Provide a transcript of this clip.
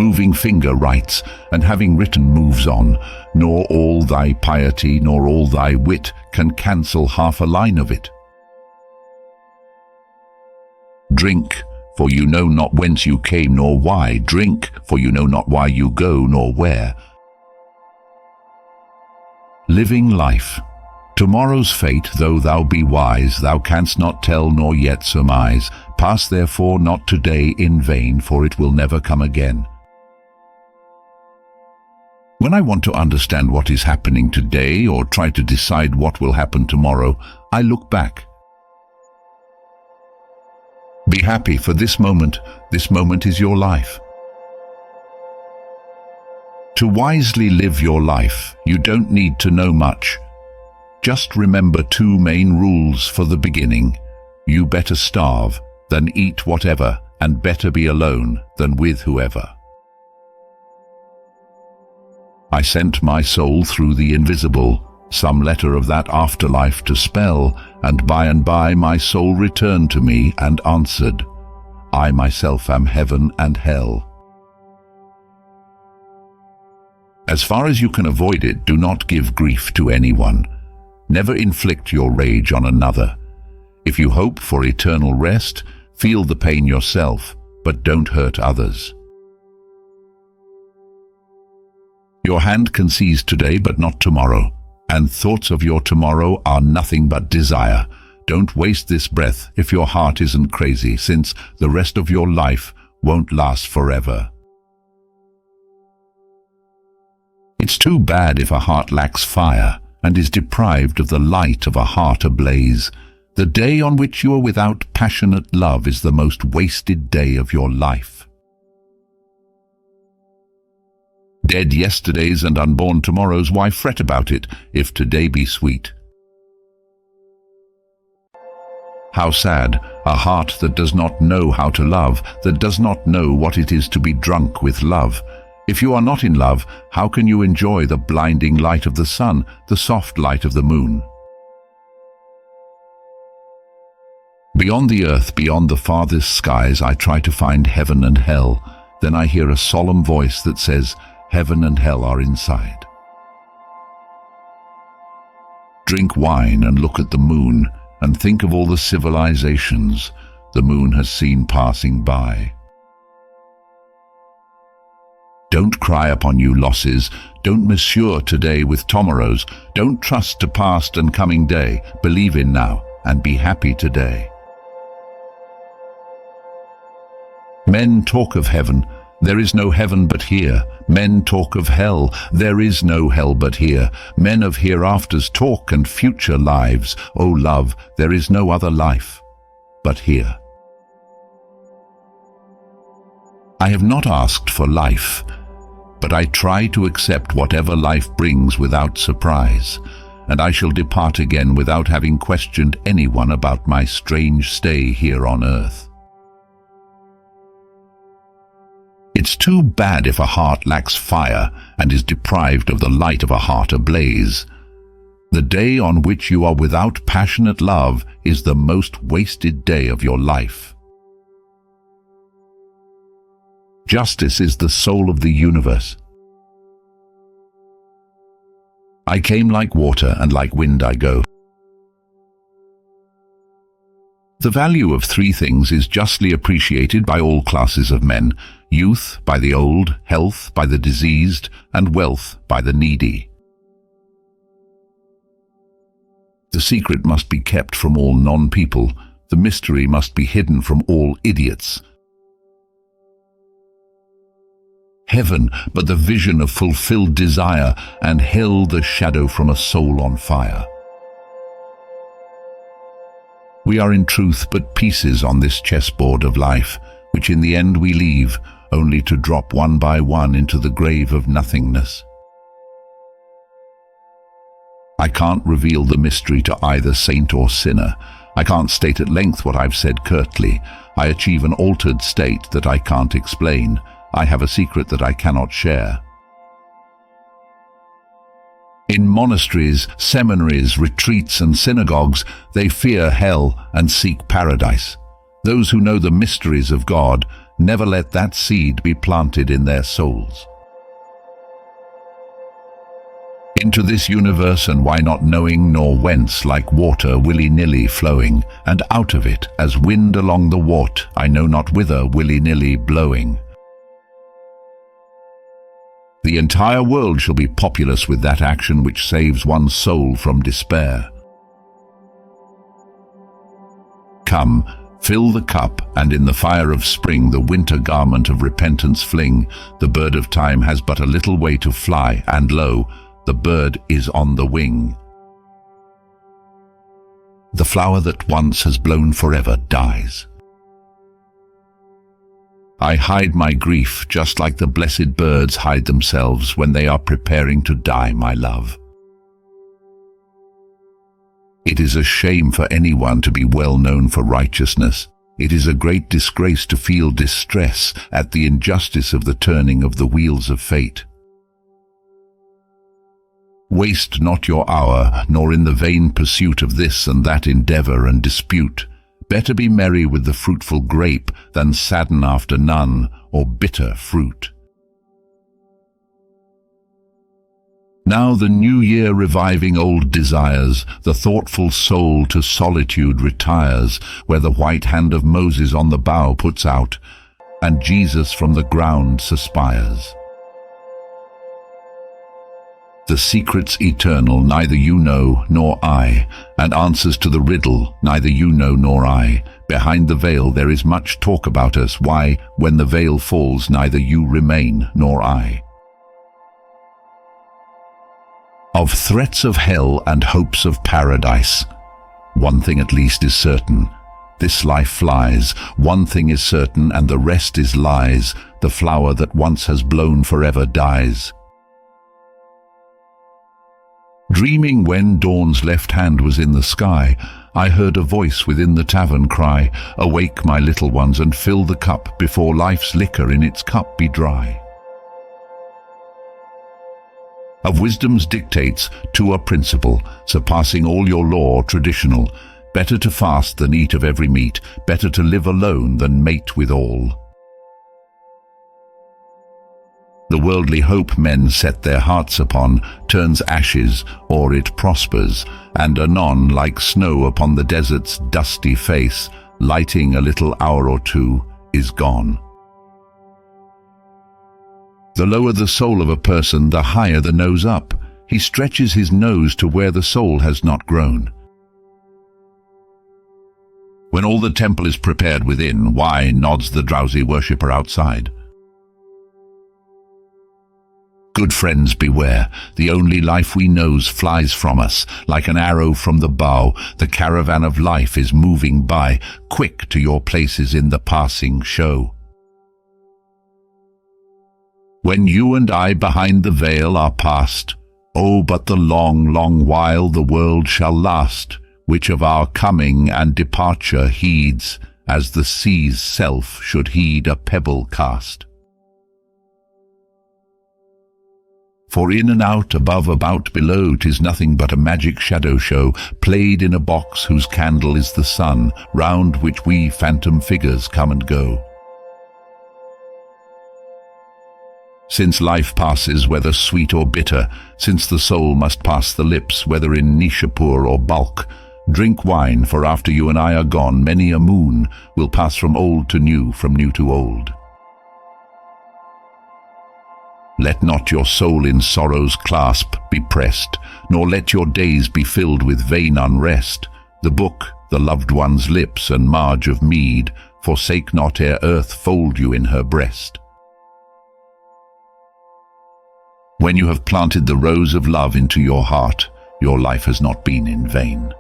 moving finger writes, and having written moves on, nor all thy piety nor all thy wit can cancel half a line of it. Drink, for you know not whence you came nor why. Drink, for you know not why you go nor where. Living life. Tomorrow's fate, though thou be wise, thou canst not tell nor yet surmise. Pass therefore not today in vain, for it will never come again. When I want to understand what is happening today or try to decide what will happen tomorrow, I look back. Be happy for this moment. This moment is your life. To wisely live your life, you don't need to know much. Just remember two main rules for the beginning. You better starve than eat whatever, and better be alone than with whoever. I sent my soul through the invisible, some letter of that afterlife to spell, and by my soul returned to me and answered, I myself am heaven and hell. As far as you can avoid it, do not give grief to anyone. Never inflict your rage on another. If you hope for eternal rest, feel the pain yourself, but don't hurt others. Your hand can seize today but not tomorrow, and thoughts of your tomorrow are nothing but desire. Don't waste this breath if your heart isn't crazy, since the rest of your life won't last forever. It's too bad if a heart lacks fire and is deprived of the light of a heart ablaze. The day on which you are without passionate love is the most wasted day of your life. Dead yesterdays and unborn tomorrows, why fret about it, if today be sweet? How sad, a heart that does not know how to love, that does not know what it is to be drunk with love. If you are not in love, how can you enjoy the blinding light of the sun, the soft light of the moon? Beyond the earth, beyond the farthest skies, I try to find heaven and hell. Then I hear a solemn voice that says, heaven and hell are inside. Drink wine and look at the moon, and think of all the civilizations the moon has seen passing by. Don't cry upon you losses. Don't measure today with tomorrows. Don't trust to past and coming day. Believe in now and be happy today. Men talk of heaven. There is no heaven but here. Men talk of hell. There is no hell but here. Men of hereafters talk and future lives. O love, there is no other life but here. I have not asked for life, but I try to accept whatever life brings without surprise, and I shall depart again without having questioned anyone about my strange stay here on earth. It's too bad if a heart lacks fire and is deprived of the light of a heart ablaze. The day on which you are without passionate love is the most wasted day of your life. Justice is the soul of the universe. I came like water, and like wind I go. The value of three things is justly appreciated by all classes of men: youth by the old, health by the diseased, and wealth by the needy. The secret must be kept from all non-people. The mystery must be hidden from all idiots. Heaven but the vision of fulfilled desire, and hell the shadow from a soul on fire. We are in truth but pieces on this chessboard of life, which in the end we leave, only to drop one by one into the grave of nothingness. I can't reveal the mystery to either saint or sinner. I can't state at length what I've said curtly. I achieve an altered state that I can't explain. I have a secret that I cannot share. In monasteries, seminaries, retreats, and synagogues, they fear hell and seek paradise. Those who know the mysteries of God never let that seed be planted in their souls. Into this universe, and why not knowing nor whence, like water willy-nilly flowing, and out of it, as wind along the wart, I know not whither willy-nilly blowing. The entire world shall be populous with that action which saves one's soul from despair. Come, fill the cup, and in the fire of spring the winter garment of repentance fling. The bird of time has but a little way to fly, and lo, the bird is on the wing. The flower that once has blown forever dies. I hide my grief just like the blessed birds hide themselves when they are preparing to die, my love. It is a shame for anyone to be well known for righteousness. It is a great disgrace to feel distress at the injustice of the turning of the wheels of fate. Waste not your hour, nor in the vain pursuit of this and that endeavor and dispute. Better be merry with the fruitful grape than sadden after none or bitter fruit. Now the new year reviving old desires, the thoughtful soul to solitude retires, where the white hand of Moses on the bough puts out, and Jesus from the ground suspires. The secrets eternal neither you know nor I, and answers to the riddle neither you know nor I. Behind the veil there is much talk about us, why, when the veil falls, neither you remain nor I. Of threats of hell and hopes of paradise, one thing at least is certain. This life flies, one thing is certain, and the rest is lies. The flower that once has blown forever dies. Dreaming when dawn's left hand was in the sky, I heard a voice within the tavern cry, "Awake, my little ones, and fill the cup, before life's liquor in its cup be dry." Of wisdom's dictates, two are principal, surpassing all your law traditional. Better to fast than eat of every meat, better to live alone than mate with all. The worldly hope men set their hearts upon turns ashes, or it prospers, and anon, like snow upon the desert's dusty face, lighting a little hour or two, is gone. The lower the soul of a person, the higher the nose up. He stretches his nose to where the soul has not grown. When all the temple is prepared within, why nods the drowsy worshipper outside? Good friends, beware. The only life we knows flies from us, like an arrow from the bow. The caravan of life is moving by. Quick to your places in the passing show. When you and I behind the veil are past, oh, but the long, long while the world shall last, which of our coming and departure heeds, as the sea's self should heed a pebble cast. For in and out, above, about, below, 'tis nothing but a magic shadow show, played in a box whose candle is the sun, round which we phantom figures come and go. Since life passes, whether sweet or bitter, since the soul must pass the lips, whether in Nishapur or bulk, drink wine, for after you and I are gone, many a moon will pass from old to new, from new to old. Let not your soul in sorrow's clasp be pressed, nor let your days be filled with vain unrest. The book, the loved one's lips, and marge of mead, forsake not ere earth fold you in her breast. When you have planted the rose of love into your heart, your life has not been in vain.